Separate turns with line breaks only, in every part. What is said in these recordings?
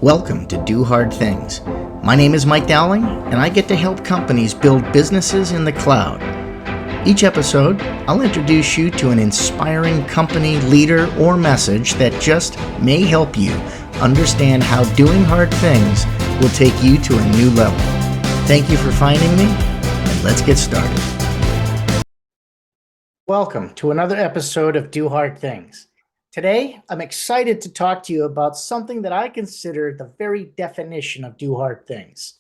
Welcome to Do Hard Things. My name is Mike Dowling, and I get to help companies build businesses in the cloud. Each episode, I'll introduce you to an inspiring company, leader, or message that just may help you understand how doing hard things will take you to a new level. Thank you for finding me, and let's get started. Welcome to another episode of Do Hard Things. Today, I'm excited to talk to you about something that I consider the very definition of do hard things.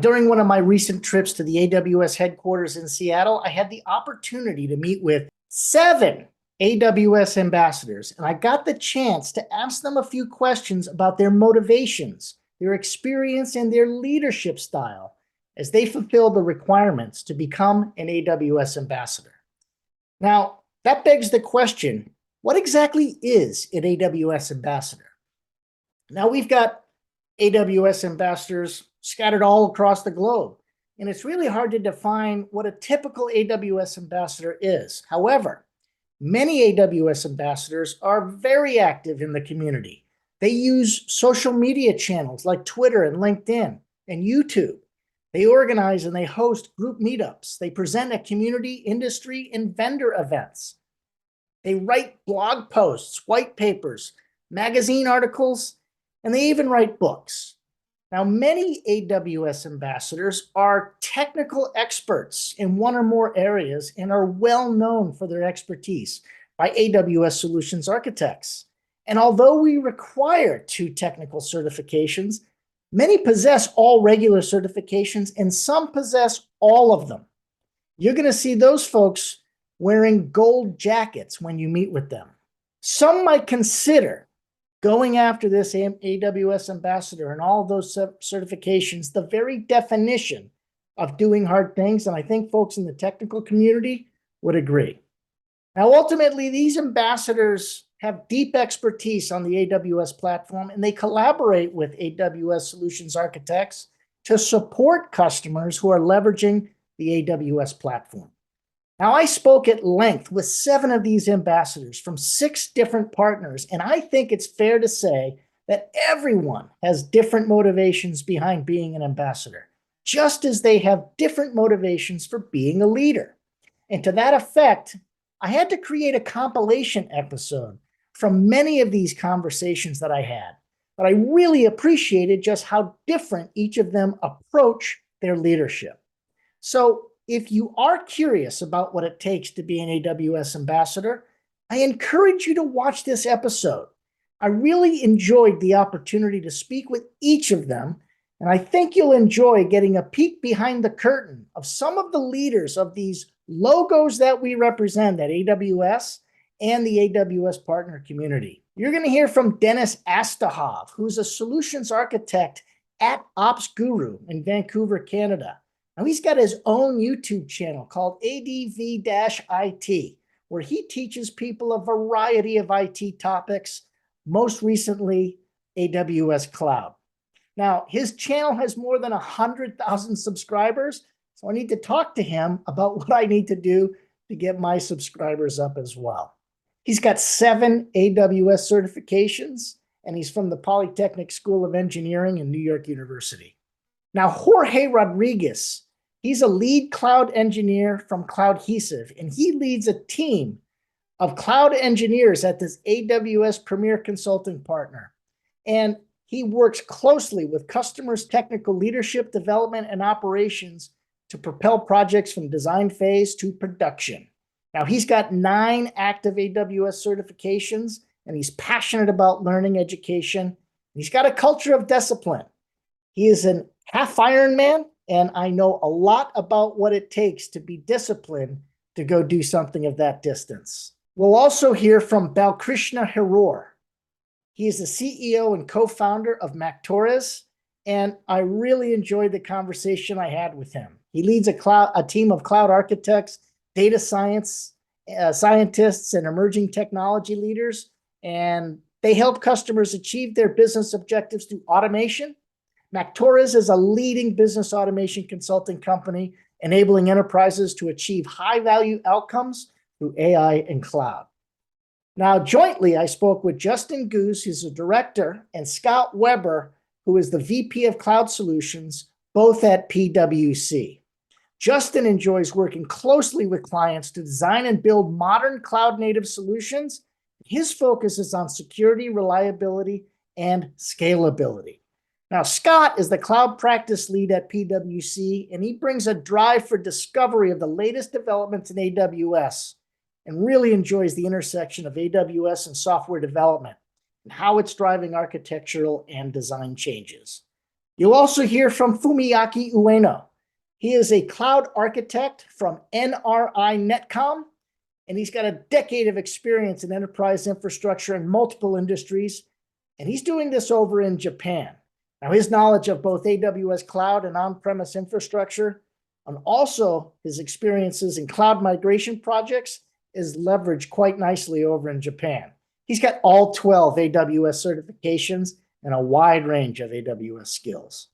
During one of my recent trips to the AWS headquarters in Seattle, I had the opportunity to meet with 7 AWS ambassadors, and I got the chance to ask them a few questions about their motivations, their experience, and their leadership style as they fulfill the requirements to become an AWS ambassador. Now, that begs the question, what exactly is an AWS ambassador? Now, we've got AWS ambassadors scattered all across the globe, and it's really hard to define what a typical AWS ambassador is. However, many AWS ambassadors are very active in the community. They use social media channels like Twitter and LinkedIn and YouTube. They organize and they host group meetups. They present at community, industry, and vendor events. They write blog posts, white papers, magazine articles, and they even write books. Now, many AWS ambassadors are technical experts in one or more areas and are well known for their expertise by AWS Solutions Architects. And although we require 2 technical certifications, many possess all regular certifications and some possess all of them. You're going to see those folks wearing gold jackets when you meet with them. Some might consider going after this AWS ambassador and all of those certifications the very definition of doing hard things, and I think folks in the technical community would agree. Now, ultimately, these ambassadors have deep expertise on the AWS platform, and they collaborate with AWS Solutions Architects to support customers who are leveraging the AWS platform. Now, I spoke at length with 7 of these ambassadors from 6 different partners, and I think it's fair to say that everyone has different motivations behind being an ambassador, just as they have different motivations for being a leader. And to that effect, I had to create a compilation episode from many of these conversations that I had, but I really appreciated just how different each of them approach their leadership. So, if you are curious about what it takes to be an AWS ambassador, I encourage you to watch this episode. I really enjoyed the opportunity to speak with each of them, and I think you'll enjoy getting a peek behind the curtain of some of the leaders of these logos that we represent at AWS and the AWS partner community. You're going to hear from Dennis Astahov, who's a solutions architect at Ops Guru in Vancouver, Canada. Now, he's got his own YouTube channel called ADV-IT, where he teaches people a variety of IT topics, most recently AWS Cloud. Now, his channel has more than 100,000 subscribers, so I need to talk to him about what I need to do to get my subscribers up as well. He's got 7 AWS certifications, and he's from the Polytechnic School of Engineering in New York University. Now, Jorge Rodriguez, he's a lead cloud engineer from Cloudhesive, and he leads a team of cloud engineers at this AWS Premier Consulting Partner. And he works closely with customers' technical leadership, development, and operations to propel projects from design phase to production. Now, he's got 9 active AWS certifications, and he's passionate about learning education. He's got a culture of discipline. He is an half Ironman, and I know a lot about what it takes to be disciplined to go do something of that distance. We'll also hear from Balkrishna Hiror. He is the CEO and co-founder of Mactorres, and I really enjoyed the conversation I had with him. He leads a team of cloud architects, data scientists, and emerging technology leaders, and they help customers achieve their business objectives through automation. Mactorres is a leading business automation consulting company, enabling enterprises to achieve high-value outcomes through AI and cloud. Now, jointly, I spoke with Justin Goose, who's a director, and Scott Weber, who is the VP of Cloud Solutions, both at PwC. Justin enjoys working closely with clients to design and build modern cloud-native solutions. His focus is on security, reliability, and scalability. Now, Scott is the cloud practice lead at PwC, and he brings a drive for discovery of the latest developments in AWS and really enjoys the intersection of AWS and software development and how it's driving architectural and design changes. You'll also hear from Fumiaki Ueno. He is a cloud architect from NRI Netcom, and he's got a decade of experience in enterprise infrastructure in multiple industries, and he's doing this over in Japan. Now, his knowledge of both AWS cloud and on-premise infrastructure, and also his experiences in cloud migration projects, is leveraged quite nicely over in Japan. He's got all 12 AWS certifications and a wide range of AWS skills.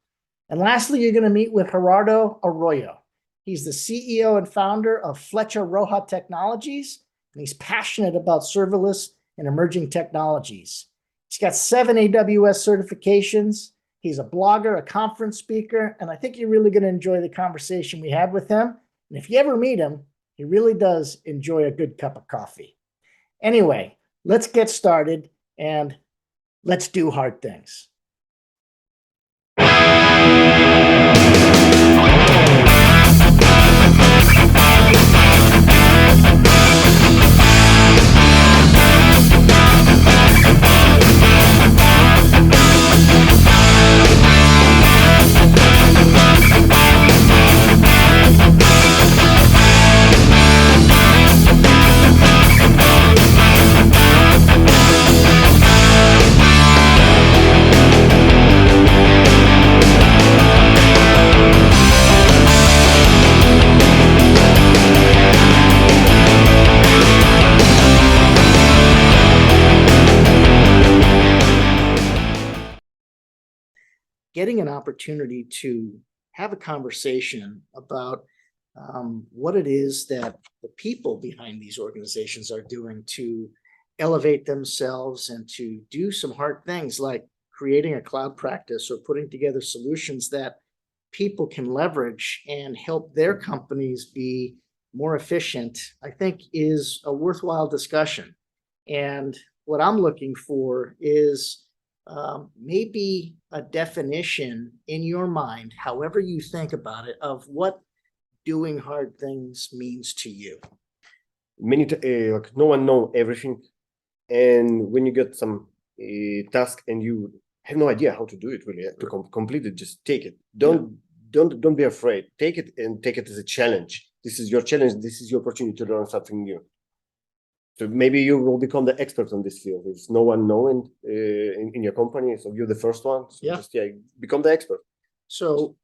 And lastly, you're going to meet with Gerardo Arroyo. He's the CEO and founder of Flecha Roja Technologies, and he's passionate about serverless and emerging technologies. He's got 7 AWS certifications. He's a blogger, a conference speaker, and I think you're really going to enjoy the conversation we had with him. And if you ever meet him, he really does enjoy a good cup of coffee. Anyway, let's get started and let's do hard things. Getting an opportunity to have a conversation about what it is that the people behind these organizations are doing to elevate themselves and to do some hard things like creating a cloud practice or putting together solutions that people can leverage and help their companies be more efficient, I think is a worthwhile discussion. And what I'm looking for is maybe a definition in your mind, however you think about it, of what doing hard things means to you.
Like no one knows everything, and when you get some task and you have no idea how to do it, really to complete it, just take it. Don't be afraid. Take it and take it as a challenge. This is your challenge. This is your opportunity to learn something new. So maybe you will become the expert on this field. There's no one knowing in your company, so you're the first one. So just become the expert.
So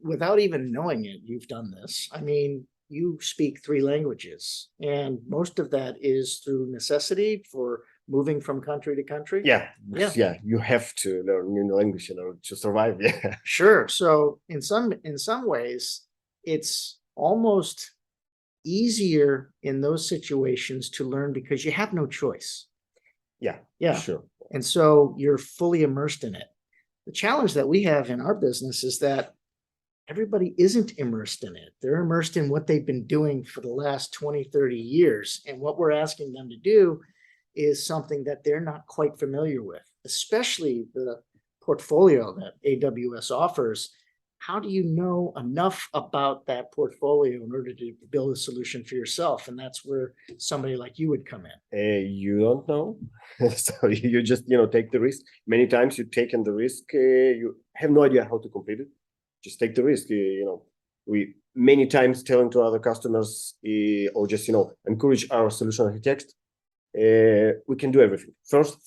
without even knowing it, you've done this. I mean, you speak 3 languages, and most of that is through necessity for moving from country to country.
Yeah. You have to learn new language in order to survive. Yeah.
Sure. So in some ways, it's almost easier in those situations to learn because you have no choice.
Yeah, sure.
And so you're fully immersed in it. The challenge that we have in our business is that everybody isn't immersed in it. They're immersed in what they've been doing for the last 20, 30 years. And what we're asking them to do is something that they're not quite familiar with, especially the portfolio that AWS offers. How do you know enough about that portfolio in order to build a solution for yourself? And that's where somebody like you would come in.
You don't know. So you just, take the risk. Many times you've taken the risk. You have no idea how to complete it. Just take the risk. We many times telling to other customers or just, encourage our solution architects. We can do everything. First,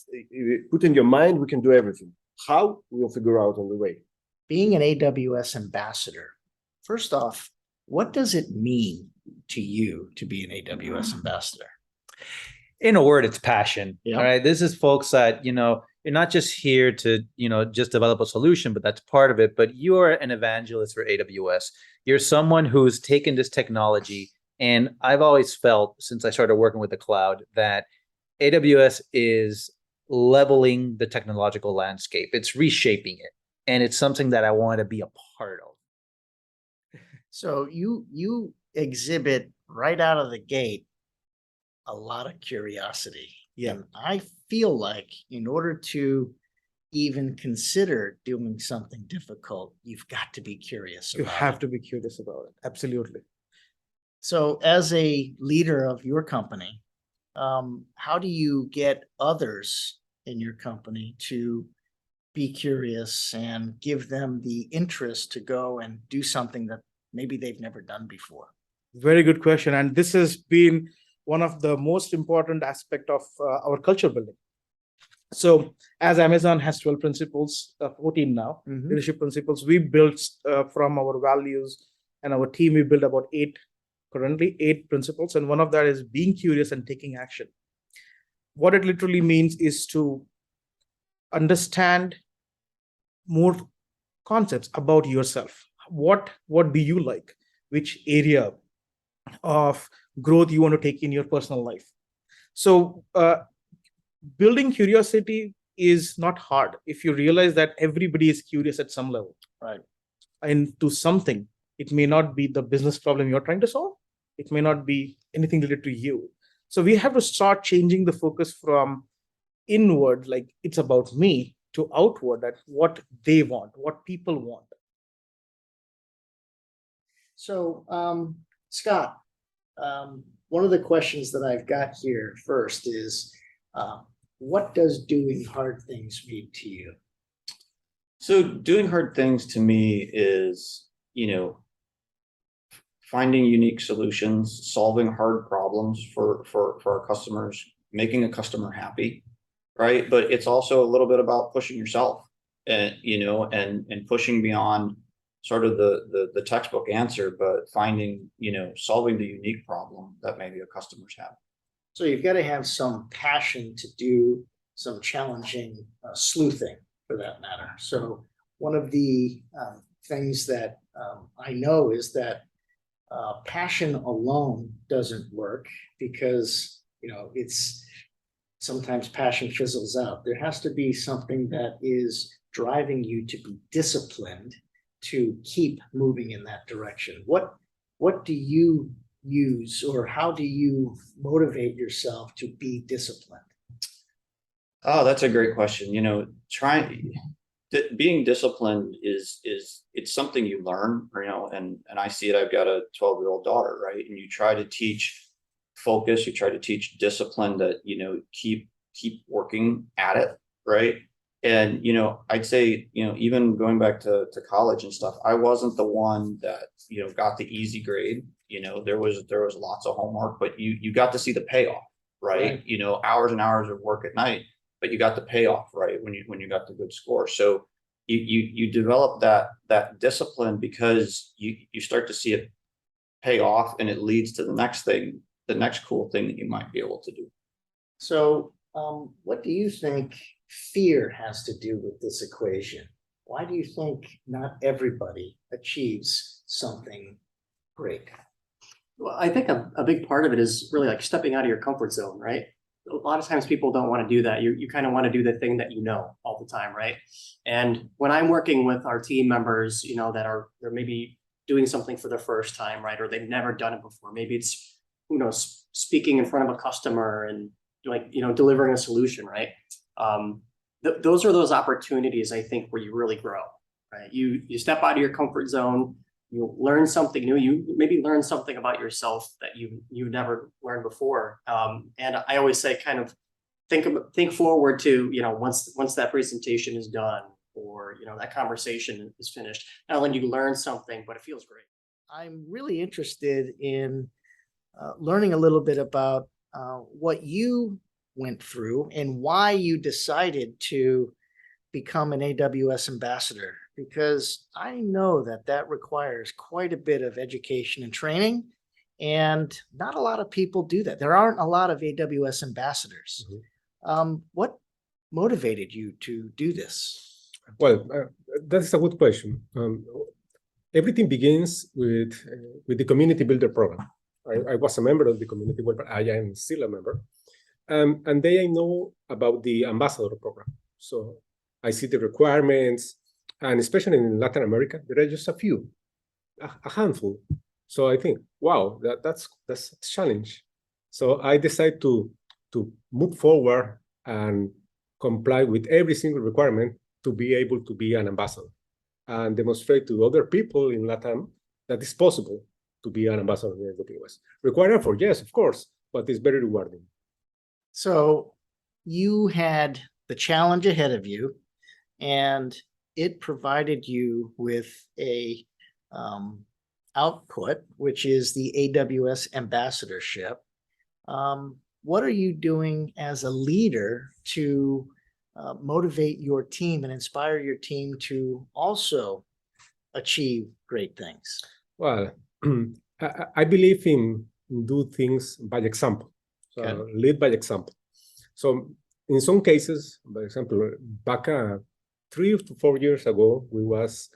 put in your mind, we can do everything. How? We'll figure out on the way.
Being an AWS ambassador, first off, what does it mean to you to be an AWS ambassador?
In a word, it's passion.
Yeah.
All right. This is folks that, you're not just here to, just develop a solution, but that's part of it. But you are an evangelist for AWS. You're someone who's taken this technology. And I've always felt since I started working with the cloud that AWS is leveling the technological landscape. It's reshaping it. and it's something that I want to be a part of.
So you exhibit right out of the gate a lot of curiosity.
Yeah.
And I feel like in order to even consider doing something difficult, you've got to be curious
You
about
have
it.
to be curious about it. Absolutely.
So as a leader of your company, how do you get others in your company to be curious and give them the interest to go and do something that maybe they've never done before?
Very good question. And this has been one of the most important aspect of our culture building. So as Amazon has 12 principles, 14 now,
Mhm.
leadership principles, we built from our values and our team, we built about currently eight principles. And one of that is being curious and taking action. What it literally means is to understand more concepts about yourself. What do you like? Which area of growth you want to take in your personal life? So building curiosity is not hard if you realize that everybody is curious at some level.
Right.
And to something, it may not be the business problem you're trying to solve. It may not be anything related to you. So we have to start changing the focus from inward, like it's about me, to outward, that what they want, what people want.
So, Scott, one of the questions that I've got here first is, what does doing hard things mean to you?
So doing hard things to me is, finding unique solutions, solving hard problems for our customers, making a customer happy, right? But it's also a little bit about pushing yourself and, and pushing beyond sort of the textbook answer, but finding, solving the unique problem that maybe a customer's have.
So you've got to have some passion to do some challenging sleuthing, for that matter. So one of the things that I know is that passion alone doesn't work, because it's sometimes passion fizzles out. There has to be something that is driving you to be disciplined to keep moving in that direction. What do you use, or how do you motivate yourself to be disciplined?
Oh, that's a great question. Being disciplined is it's something you learn, and I see it. I've got a 12-year-old daughter, right? And you try to teach focus, you try to teach discipline, that keep working at it, right? And I'd say even going back to college and stuff, I wasn't the one that got the easy grade. There was lots of homework, but you got to see the payoff, right? Hours and hours of work at night, but you got the payoff, right, when you got the good score. So you develop that discipline, because you start to see it pay off, and it leads to the next thing, the next cool thing that you might be able to do.
So what do you think fear has to do with this equation? Why do you think not everybody achieves something great?
Well, I think a big part of it is really like stepping out of your comfort zone, right? A lot of times people don't want to do that. You kind of want to do the thing that all the time, right? And when I'm working with our team members, they're maybe doing something for the first time, right? Or they've never done it before. Maybe it's, speaking in front of a customer and delivering a solution, right? Those are those opportunities, I think, where you really grow, right? You step out of your comfort zone, you learn something new, you maybe learn something about yourself that you never learned before. And I always say, kind of think forward to, once that presentation is done, or, that conversation is finished, not only do you learn something, but it feels great.
I'm really interested in learning a little bit about what you went through and why you decided to become an AWS ambassador, because I know that requires quite a bit of education and training, and not a lot of people do that. There aren't a lot of AWS ambassadors. What motivated you to do this?
Well, that's a good question. Everything begins with the Community Builder program. I was a member of the Community Builder. I am still a member. And then I know about the Ambassador program. So I see the requirements. And especially in Latin America, there are just a few, a handful. So I think, wow, that's a challenge. So I decided to move forward and comply with every single requirement to be able to be an ambassador and demonstrate to other people in Latam that it's possible to be an ambassador in AWS. Require effort, yes, of course, but it's very rewarding.
So you had the challenge ahead of you, and it provided you with a output, which is the AWS ambassadorship. What are you doing as a leader to motivate your team and inspire your team to also achieve great things?
Well, I believe in do things by example. So
Okay.
lead by example. So in some cases, for example, back 3 to 4 years ago, we was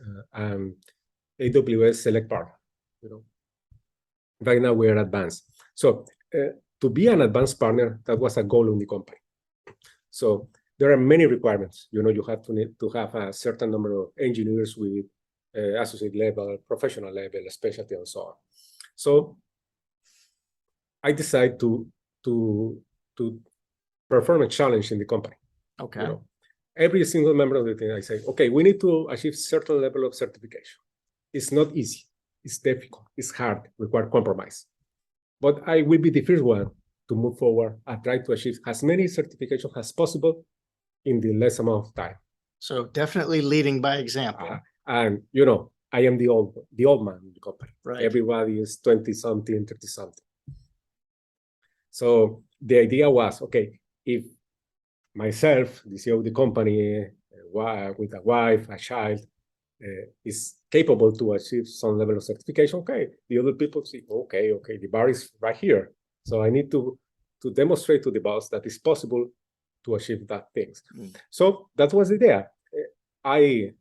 AWS Select Partner. Right now we are advanced. So to be an advanced partner, that was a goal in the company. So there are many requirements. You have to have a certain number of engineers with associate level, professional level, specialty, and so on. So I decided to perform a challenge in the company.
Okay.
Every single member of the team, I say, okay, we need to achieve certain level of certification. It's not easy. It's difficult. It's hard. Require compromise. But I will be the first one to move forward and try to achieve as many certifications as possible in the less amount of time.
So definitely leading by example.
And I am the old man in the company.
Right.
Everybody is 20-something, 30-something. So the idea was, okay, if myself, the CEO of the company, with a wife, a child, is capable to achieve some level of certification, okay, the other people see, okay, the bar is right here. So I need to demonstrate to the boss that it's possible to achieve that things. So that was the idea. I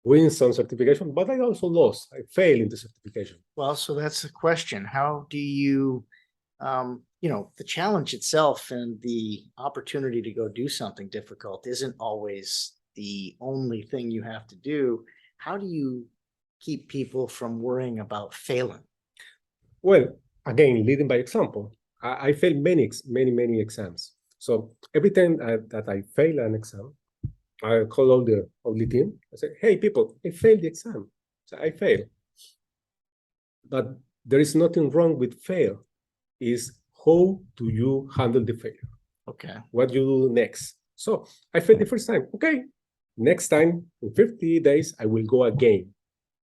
win some certification, but I also lost. I failed in the certification.
Well, so that's the question. How do you, the challenge itself and the opportunity to go do something difficult isn't always the only thing you have to do. How do you keep people from worrying about failing?
Well, again, leading by example. I failed many exams. So every time that I fail an exam, I call all the team. I say, hey, people, I failed the exam. So I failed. But there is nothing wrong with fail. Is how do you handle the failure?
Okay.
What you do next? So I failed the first time. Okay. Next time, in 50 days, I will go again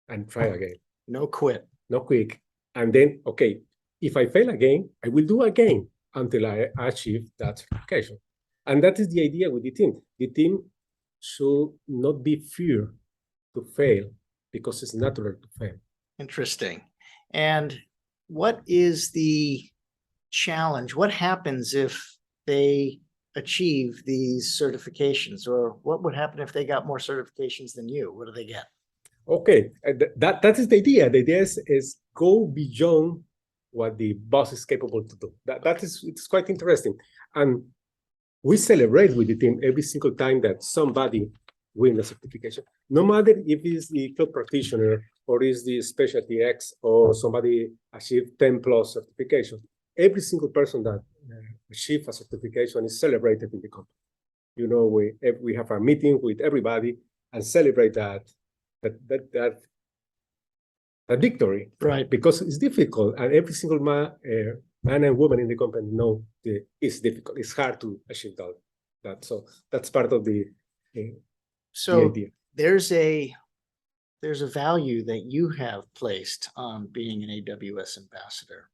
and try again.
No quit.
No quick. And then, okay, if I fail again, I will do again until I achieve that certification. And that is the idea with the team. The team should not be fear to fail because it's natural to fail.
Interesting. And what is the challenge? What happens if they achieve these certifications, or what would happen if they got more certifications than you? What do they get?
Okay, that is the idea. The idea is go beyond what the boss is capable to do. It's quite interesting. And we celebrate with the team every single time that somebody wins a certification, no matter if it's the cloud practitioner or is the specialty X or somebody achieved 10 plus certification. Every single person that achieved a certification is celebrated in the company. We have a meeting with everybody and celebrate that victory,
Right?
Because it's difficult, and every single man and woman in the company know it's difficult. It's hard to achieve that. So that's part of the idea.
There's a value that you have placed on being an AWS ambassador.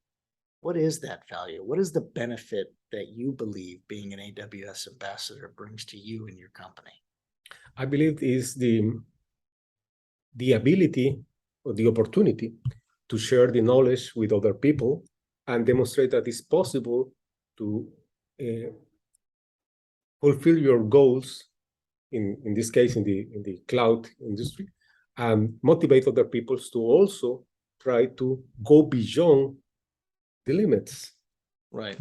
What is that value? What is the benefit that you believe being an AWS ambassador brings to you and your company?
I believe is the ability or the opportunity to share the knowledge with other people and demonstrate that it's possible to fulfill your goals, in this case, in the cloud industry, and motivate other people to also try to go beyond the limits.
Right.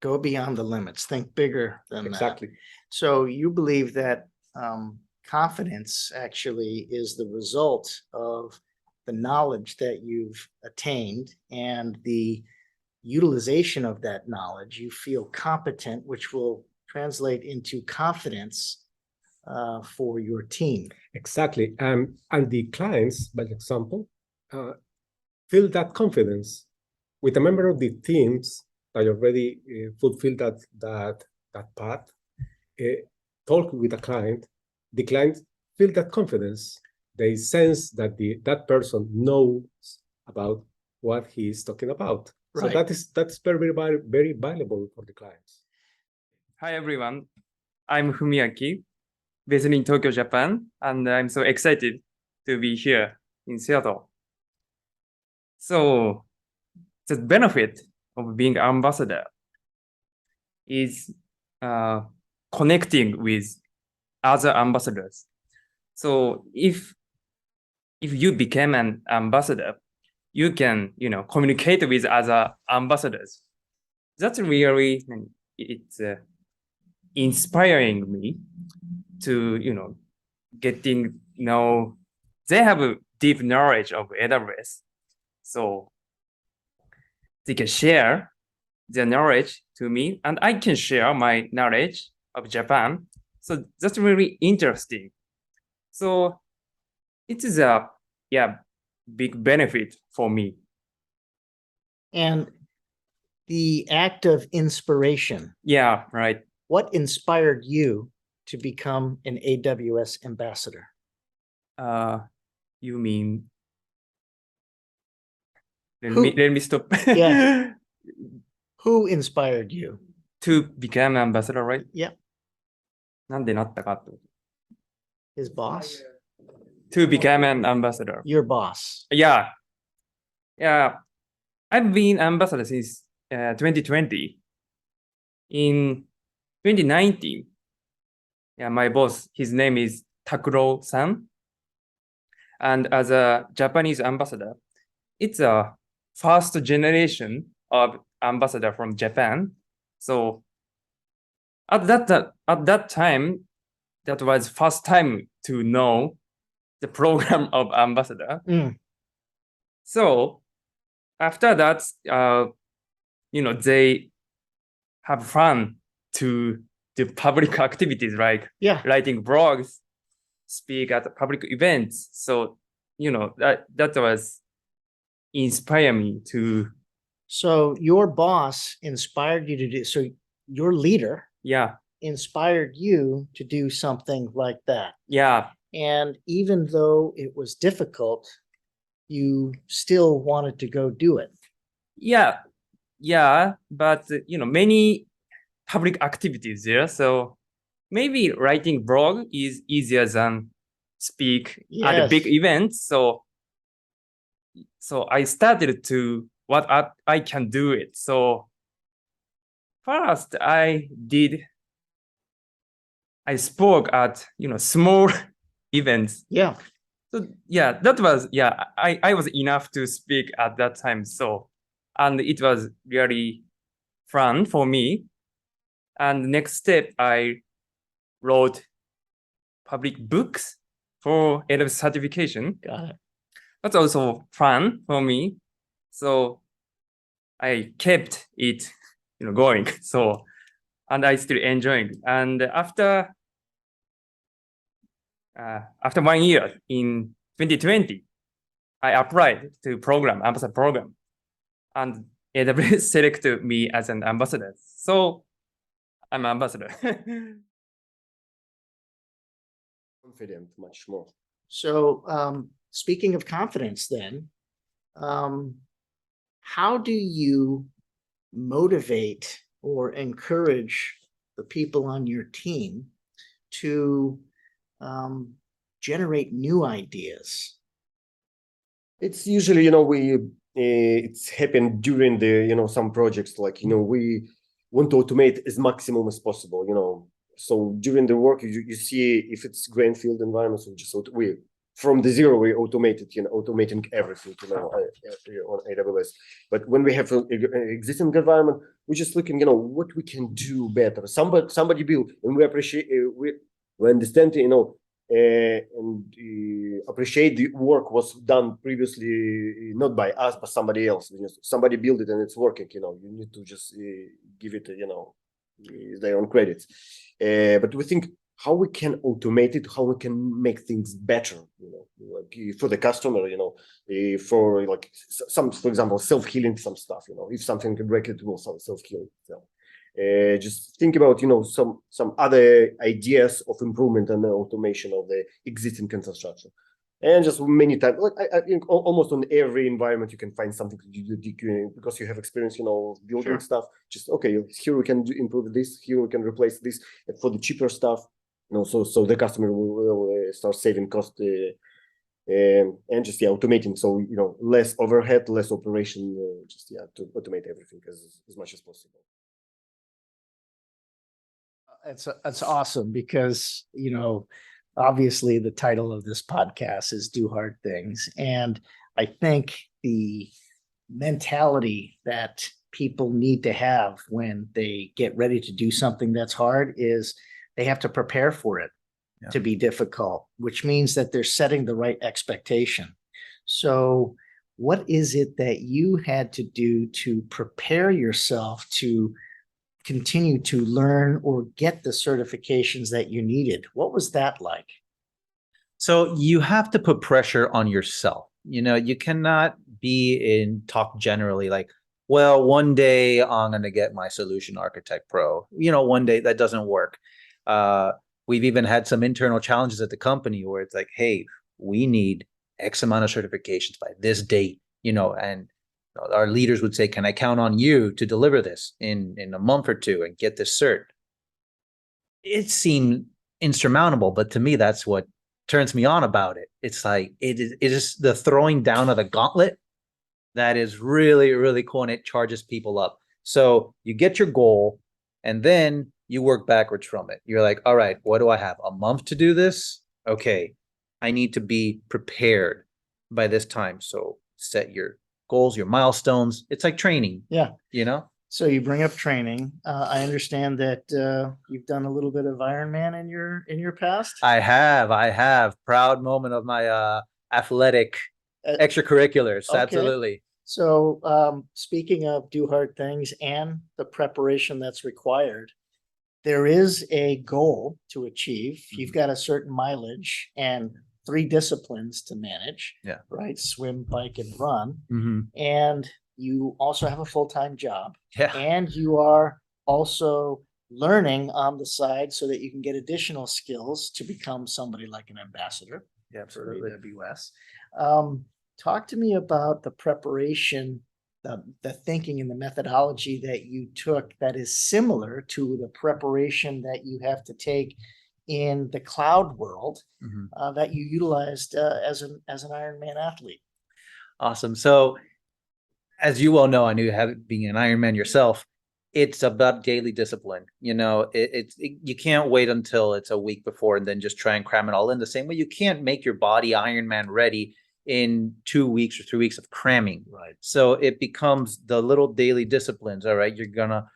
Go beyond the limits. Think bigger than
Exactly.
that. So you believe that confidence actually is the result of the knowledge that you've attained and the utilization of that knowledge. You feel competent, which will translate into confidence for your team.
Exactly. And the clients, by example, feel that confidence with a member of the teams that already fulfill that path. Talk with a client, the client feel that confidence. They sense that that person knows about what he is talking about.
Right.
So that's very, very valuable for the clients.
Hi everyone, I'm Fumiaki, based in Tokyo, Japan, and I'm so excited to be here in Seattle. So the benefit of being ambassador is connecting with other ambassadors. So if you become an ambassador, you can communicate with other ambassadors. That's really it's inspiring me to getting they have a deep knowledge of AWS, so they can share their knowledge to me, and I can share my knowledge of Japan. So that's really interesting. So it is a big benefit for me.
And the act of inspiration,
Yeah, right.
what inspired you to become an AWS ambassador?
You mean? Let
Who-
me stop.
Yeah. Who inspired you?
To become ambassador, right?
Yeah.
なんでなったかと。
His boss?
To become an ambassador.
Your boss.
Yeah. I've been ambassador since 2020. In 2019, my boss, his name is Takuro-san. And as a Japanese ambassador, it's a first generation of ambassador from Japan. So at that time, that was first time to know the program of ambassador.
Mm.
So after that, they have fun to do public activities like
Yeah.
writing blogs, speak at public events. So that was inspire me to.
So your boss inspired you to do, so your leader inspired you to do something like that.
Yeah.
And even though it was difficult, you still wanted to go do it.
Yeah, but many public activities there. So maybe writing blog is easier than speak at a big
Yes.
event. So I started to what I can do it. So first I spoke at small events.
Yeah.
So that was I was enough to speak at that time. So and it was really fun for me. And the next step, I wrote public books for AWS certification.
Got it.
That's also fun for me. So I kept it going. So and I still enjoying. And after 1 year in 2020, I applied to ambassador program, and AWS selected me as an ambassador. So I'm ambassador.
Confident much more.
So speaking of confidence then, how do you motivate or encourage the people on your team to generate new ideas?
It's usually, it's happened during the, some projects, like, we want to automate as maximum as possible, So during the work, you see if it's greenfield environments, we just from the zero, we automating everything, on AWS. But when we have an existing environment, we're just looking, what we can do better. Somebody built, and we appreciate, we understand, and appreciate the work was done previously, not by us, but somebody else. Somebody built it and it's working, you need to just give it, their own credits. But we think how we can automate it, how we can make things better, like for the customer, for like for example, self-healing some stuff, if something can break, it will self-heal itself. Just think about, some other ideas of improvement and automation of the existing infrastructure. And just many times, like I think almost on every environment, you can find something to do because you have experience, building stuff. Just, okay, here we can improve this, here we can replace this for the cheaper stuff. So the customer will start saving cost and just automating. So less overhead, less operation. To automate everything as much as possible.
That's awesome because obviously the title of this podcast is Do Hard Things, and I think the mentality that people need to have when they get ready to do something that's hard is they have to prepare for it to be difficult, which means that they're setting the right expectation. So what is it that you had to do to prepare yourself to continue to learn or get the certifications that you needed? What was that like?
So you have to put pressure on yourself. You cannot talk generally like, well, one day I'm going to get my Solution Architect Pro. One day that doesn't work. We've even had some internal challenges at the company where it's like, hey, we need X amount of certifications by this date, and our leaders would say, can I count on you to deliver this in a month or two and get this cert? It seemed insurmountable, but to me, that's what turns me on about it. It's like, it is the throwing down of the gauntlet that is really, really cool, and it charges people up. So you get your goal and then you work backwards from it. You're like, all right, what do I have? A month to do this? Okay, I need to be prepared by this time. So set your goals, your milestones. It's like training.
Yeah.
So
you bring up training. I understand that you've done a little bit of Ironman in your past.
I have. Proud moment of my athletic extracurriculars.
Okay.
Absolutely.
So speaking of Do Hard Things and the preparation that's required, there is a goal to achieve. Mm-hmm. You've got a certain mileage and 3 disciplines to manage.
Yeah.
Right. Swim, bike, and run.
Mm-hmm.
And you also have a full-time job.
Yeah.
And you are also learning on the side so that you can get additional skills to become somebody like an ambassador.
Yeah,
for
absolutely.
AWS. Talk to me about the preparation, the thinking and the methodology that you took that is similar to the preparation that you have to take in the cloud world. Mm-hmm. That you utilized as an Ironman athlete.
Awesome. So as you well know, I knew being an Ironman yourself, it's about daily discipline. You can't wait until it's a week before and then just try and cram it all in. The same way you can't make your body Ironman ready in 2 weeks or 3 weeks of cramming.
Right.
So it becomes the little daily disciplines. All right, you're gonna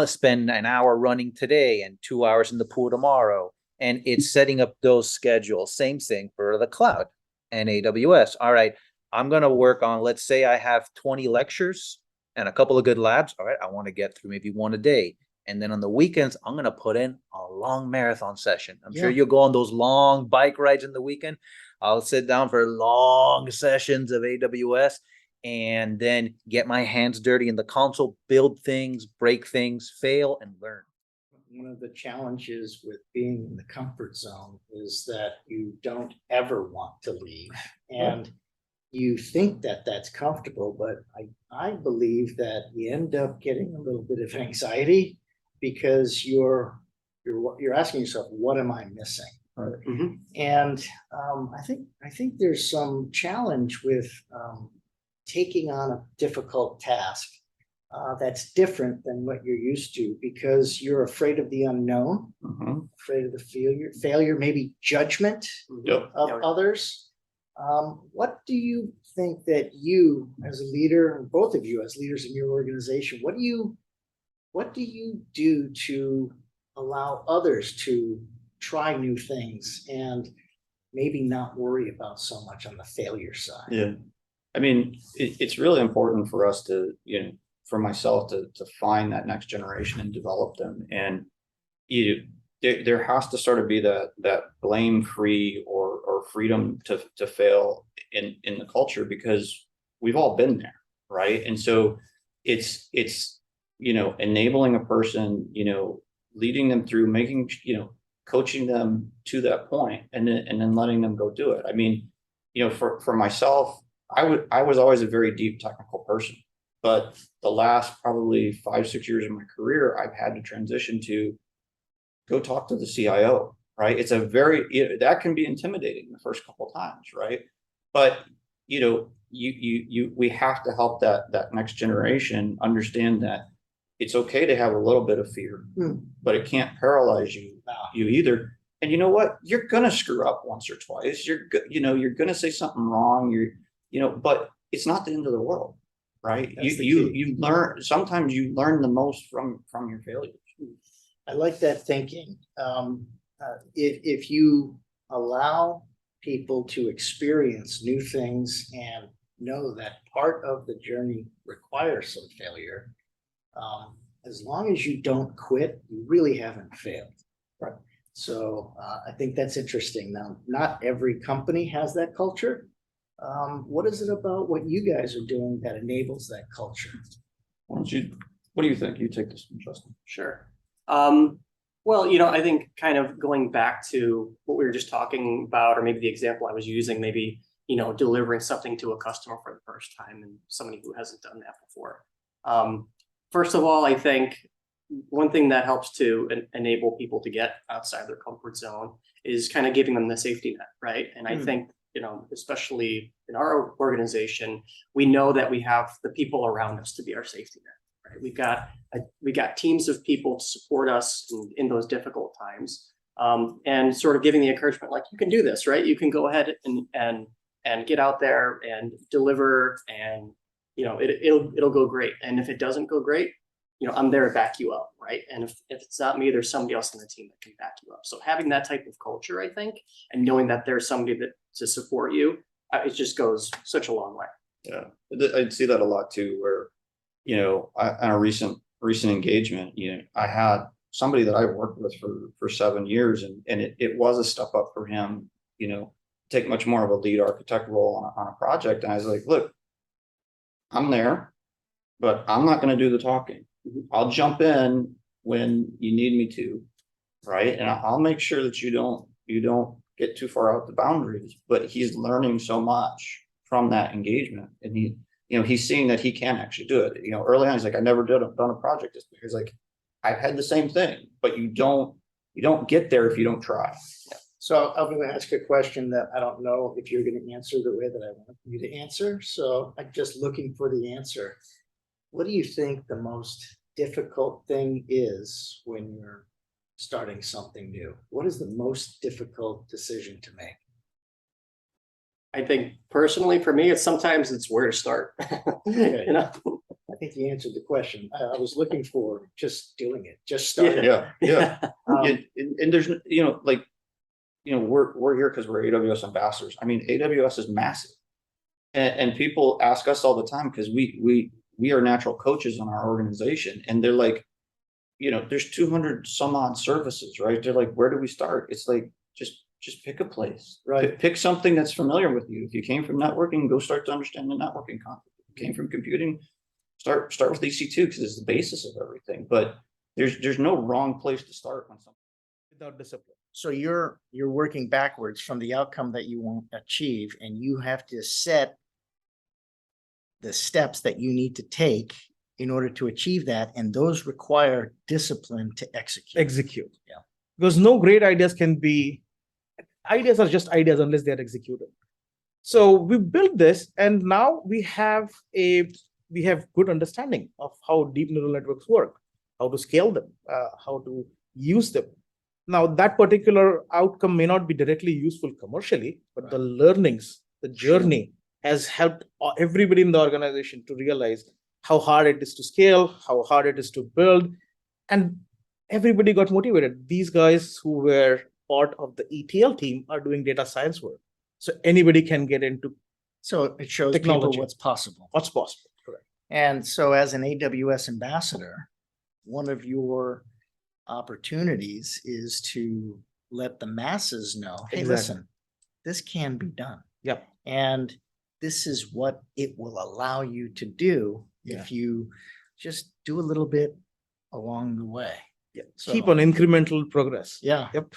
spend an hour running today and 2 hours in the pool tomorrow, and it's setting up those schedules. Same thing for the cloud and AWS. All right, I'm gonna work on. Let's say I have 20 lectures and a couple of good labs. All right, I want to get through maybe 1 a day. And then on the weekends, I'm going to put in a long marathon session. I'm sure you'll go on those long bike rides in the weekend. I'll sit down for long sessions of AWS and then get my hands dirty in the console, build things, break things, fail, and learn.
One of the challenges with being in the comfort zone is that you don't ever want to leave. And you think that that's comfortable, but I believe that you end up getting a little bit of anxiety because you're asking yourself, what am I missing? Right. Mm-hmm. And I think there's some challenge with taking on a difficult task that's different than what you're used to because you're afraid of the unknown, afraid of the failure, maybe judgment of others. What do you think that you as a leader, and both of you as leaders in your organization, what do you do to allow others to try new things and maybe not worry about so much on the failure side.
Yeah. I mean, it's really important for us to, for myself to find that next generation and develop them. And there has to sort of be that blame-free or freedom to fail in the culture, because we've all been there, right? And so it's enabling a person, leading them through, making, coaching them to that point, and then letting them go do it. I mean, for myself, I was always a very deep technical person, but the last probably 5-6 years of my career, I've had to transition to go talk to the CIO, right? It's that can be intimidating the first couple of times, right? But we have to help that next generation understand that it's okay to have a little bit of fear, but it can't paralyze you either. And you know what? You're gonna screw up once or twice. You're gonna say something wrong. But it's not the end of the world, right? You learn. Sometimes you learn the most from your failures.
I like that thinking. If you allow people to experience new things and know that part of the journey requires some failure, as long as you don't quit, you really haven't failed.
Right.
So I think that's interesting. Now, not every company has that culture. What is it about what you guys are doing that enables that culture?
What do you think? You take this one, Justin.
Sure. Well, I think kind of going back to what we were just talking about, or maybe the example I was using, maybe, delivering something to a customer for the first time and somebody who hasn't done that before. First of all, I think one thing that helps to enable people to get outside their comfort zone is kind of giving them the safety net, right? And I think, especially in our organization, we know that we have the people around us to be our safety net, right? We got teams of people to support us in those difficult times, and sort of giving the encouragement, like, you can do this, right? You can go ahead and get out there and deliver, and it'll go great. And if it doesn't go great, I'm there to back you up, right? And if it's not me, there's somebody else on the team that can back you up. So having that type of culture, I think, and knowing that there's somebody to support you, it just goes such a long way.
Yeah, I'd see that a lot too, where, on a recent engagement, I had somebody that I worked with for 7 years, and it was a step up for him, take much more of a lead architect role on a project. And I was like, look, I'm there, but I'm not going to do the talking. I'll jump in when you need me to, right? And I'll make sure that you don't get too far out the boundaries. But he's learning so much from that engagement, and he's seeing that he can actually do it. Early on, he's like, I never done a project this big. He's like, I've had the same thing, but you don't get there if you don't try.
Yeah. So I'm going to ask a question that I don't know if you're going to answer the way that I want you to answer. So I'm just looking for the answer. What do you think the most difficult thing is when you're starting something new? What is the most difficult decision to make?
I think personally for me, sometimes it's where to start.
Okay. I think you answered the question. I was looking for just doing it, just starting.
Yeah. And there's, we're here because we're AWS ambassadors. I mean, AWS is massive, and people ask us all the time, because we are natural coaches in our organization, and they're like, there's 200 some odd services, right? They're like, where do we start? It's like, just pick a place, right? Pick something that's familiar with you. If you came from networking, go start to understand the networking concept. If you came from computing, start with EC2, because it's the basis of everything. But there's no wrong place to start on something.
Without discipline.
So you're working backwards from the outcome that you want to achieve, and you have to set the steps that you need to take in order to achieve that, and those require discipline to execute. Yeah.
Because no great ideas ideas are just ideas unless they're executed. So we built this, and now we have good understanding of how deep neural networks work, how to scale them, how to use them. Now, that particular outcome may not be directly useful commercially, but the learnings, the journey has helped everybody in the organization to realize how hard it is to scale, how hard it is to build, and everybody got motivated. These guys who were part of the ETL team are doing data science work. So anybody can get into
So it shows people
Technology.
what's possible.
what's possible. Correct.
And so as an AWS ambassador, one of your opportunities is to let the masses know, hey,
Exactly.
listen, this can be done.
Yep.
And this is what it will allow you to do
Yeah.
if you just do a little bit along the way.
Yeah.
So-
Keep on incremental progress.
Yeah.
Yep.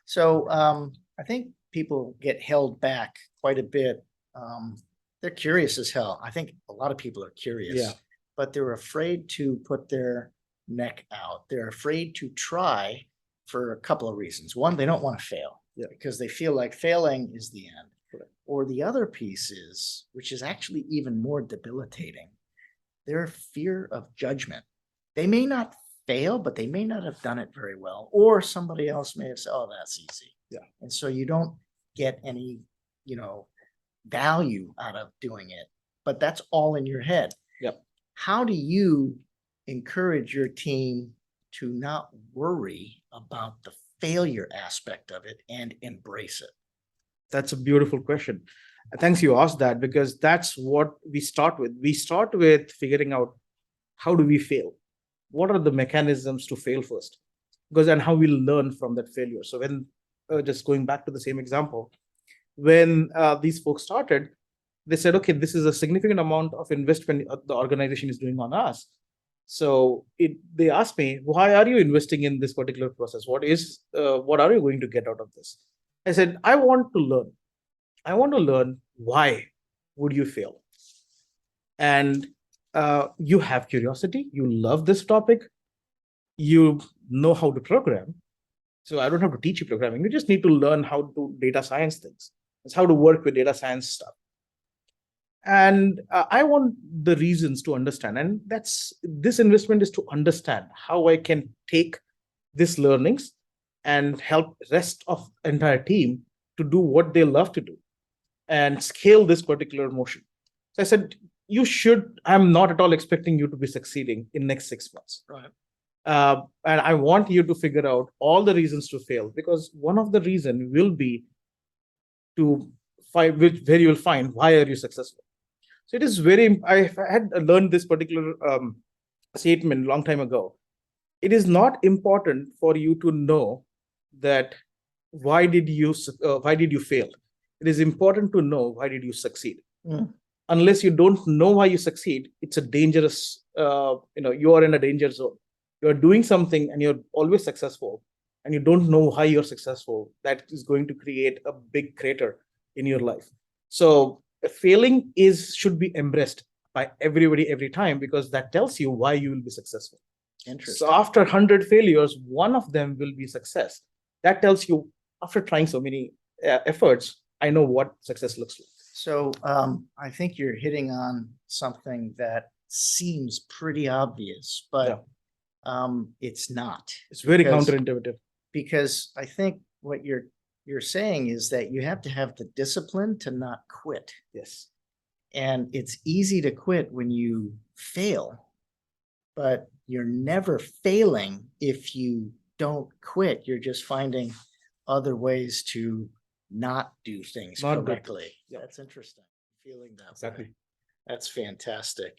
So I think people get held back quite a bit. They're curious as hell. I think a lot of people are curious,
Yeah.
but they're afraid to put their neck out. They're afraid to try for a couple of reasons. One, they don't want to fail because they feel like failing is the end.
Correct.
Or the other piece is, which is actually even more debilitating, their fear of judgment. They may not fail, but they may not have done it very well. Or somebody else may have said, oh, that's easy.
Yeah.
And so you don't get any, value out of doing it, but that's all in your head.
Yep.
How do you encourage your team to not worry about the failure aspect of it and embrace it?
That's a beautiful question. Thanks you asked that, because that's what we start with. We start with figuring out how do we fail? What are the mechanisms to fail first? Because and how we'll learn from that failure. So when just going back to the same example, when these folks started, they said, okay, this is a significant amount of investment the organization is doing on us. So they asked me, why are you investing in this particular process? What are you going to get out of this? I said, I want to learn. I want to learn why would you fail? And you have curiosity, you love this topic, you know how to program. So I don't have to teach you programming. You just need to learn how to do data science things. It's how to work with data science stuff. And I want the reasons to understand. And this investment is to understand how I can take these learnings and help rest of entire team to do what they love to do and scale this particular motion. So I said, I'm not at all expecting you to be succeeding in next 6 months.
Right.
And I want you to figure out all the reasons to fail, because one of the reasons will be to find where you will find why are you successful. So it is I had learned this particular statement a long time ago. It is not important for you to know that why did you fail. It is important to know why did you succeed. Unless you don't know why you succeed, it's a dangerous, you are in a danger zone. You're doing something and you're always successful and you don't know why you're successful. That is going to create a big crater in your life. So failing should be embraced by everybody every time, because that tells you why you will be successful.
Interesting.
So after 100 failures, one of them will be success. That tells you, after trying so many efforts, I know what success looks like.
So I think you're hitting on something that seems pretty obvious, but it's not.
It's very
Because-
counterintuitive.
Because I think what you're saying is that you have to have the discipline to not quit.
Yes.
And it's easy to quit when you fail, but you're never failing if you don't quit. You're just finding other ways to not do things
Not do
correctly.
Yeah.
That's interesting. Feeling that
Exactly.
way. That's fantastic.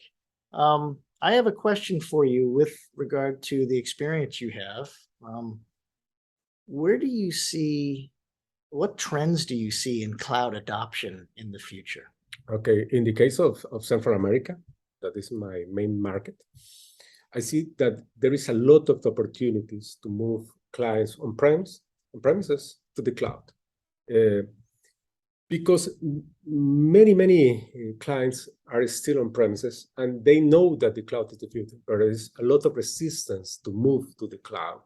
I have a question for you with regard to the experience you have. What trends do you see in cloud adoption in the future?
Okay, in the case of Central America, that is my main market, I see that there is a lot of opportunities to move clients on-premises to the cloud. Because many clients are still on premises and they know that the cloud is the future, but there is a lot of resistance to move to the cloud.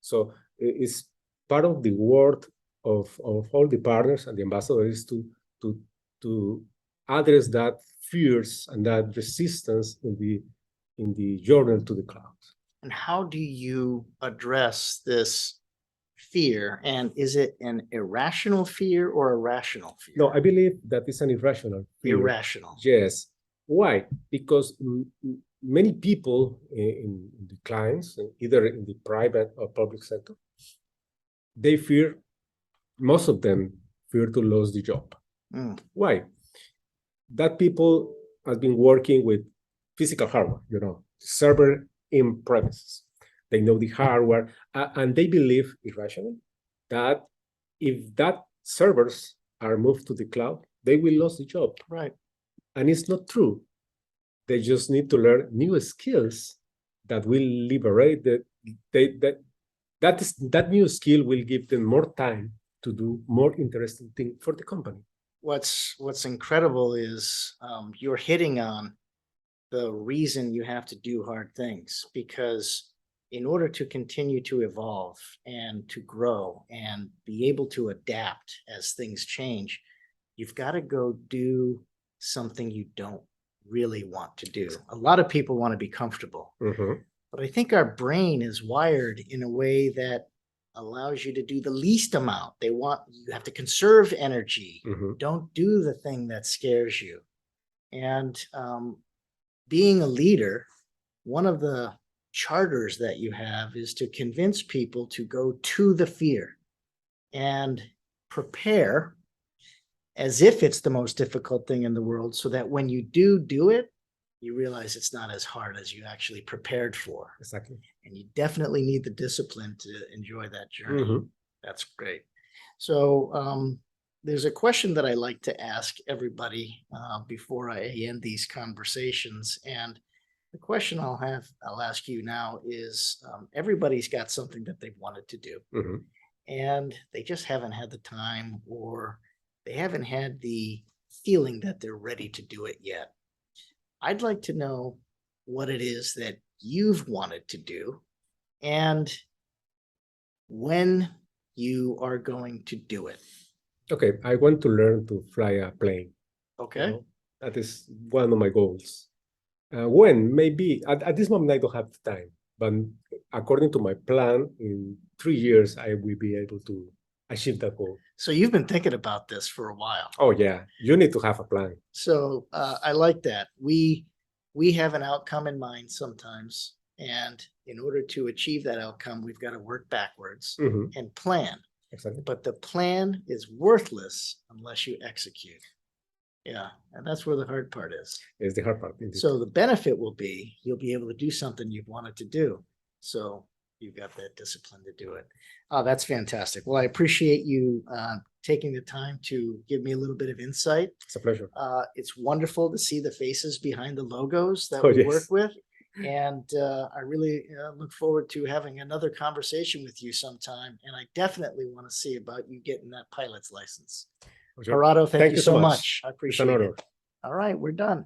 So it's part of the work of all the partners and the ambassadors to address that fears and that resistance in the journey to the cloud.
And how do you address this fear? And is it an irrational fear or a rational fear?
No, I believe that it's an irrational fear.
Irrational.
Yes. Why? Because many people in the clients, either in the private or public sector, they fear most of them fear to lose the job.
Mm.
Why? That people have been working with physical hardware, server in premises. They know the hardware, and they believe irrationally that if that servers are moved to the cloud, they will lose the job.
Right.
And it's not true. They just need to learn new skills that will liberate that new skill will give them more time to do more interesting things for the company.
What's incredible is you're hitting on the reason you have to do hard things, because in order to continue to evolve and to grow and be able to adapt as things change, you've got to go do something you don't really want to do. A lot of people want to be comfortable, but I think our brain is wired in a way that allows you to do the least amount. You have to conserve energy. Don't do the thing that scares you. And being a leader, one of the charters that you have is to convince people to go to the fear and prepare as if it's the most difficult thing in the world, so that when you do it, you realize it's not as hard as you actually prepared for.
Exactly.
And you definitely need the discipline to enjoy that journey. That's great. So there's a question that I like to ask everybody before I end these conversations. And the question I'll ask you now is, everybody's got something that they've wanted to do, and they just haven't had the time, or they haven't had the feeling that they're ready to do it yet. I'd like to know what it is that you've wanted to do and when you are going to do it.
Okay, I want to learn to fly a plane.
Okay.
That is one of my goals. When? Maybe. At this moment, I don't have the time. But according to my plan, in 3 years, I will be able to achieve that goal.
So you've been thinking about this for a while.
Oh, yeah. You need to have a plan.
So I like that. We have an outcome in mind sometimes. And in order to achieve that outcome, we've got to work backwards and plan.
Exactly.
But the plan is worthless unless you execute. Yeah, and that's where the hard part is.
It's the hard part. Indeed.
So the benefit will be you'll be able to do something you've wanted to do. So you've got that discipline to do it. Oh, that's fantastic. Well, I appreciate you taking the time to give me a little bit of insight.
It's a pleasure.
It's wonderful to see the faces behind the logos that
Oh,
we
yes.
work with. And I really look forward to having another conversation with you sometime. And I definitely want to see about you getting that pilot's license.
Okay.
Gerardo, thank you so much. I
It's an
appreciate
honor.
it. All right, we're done.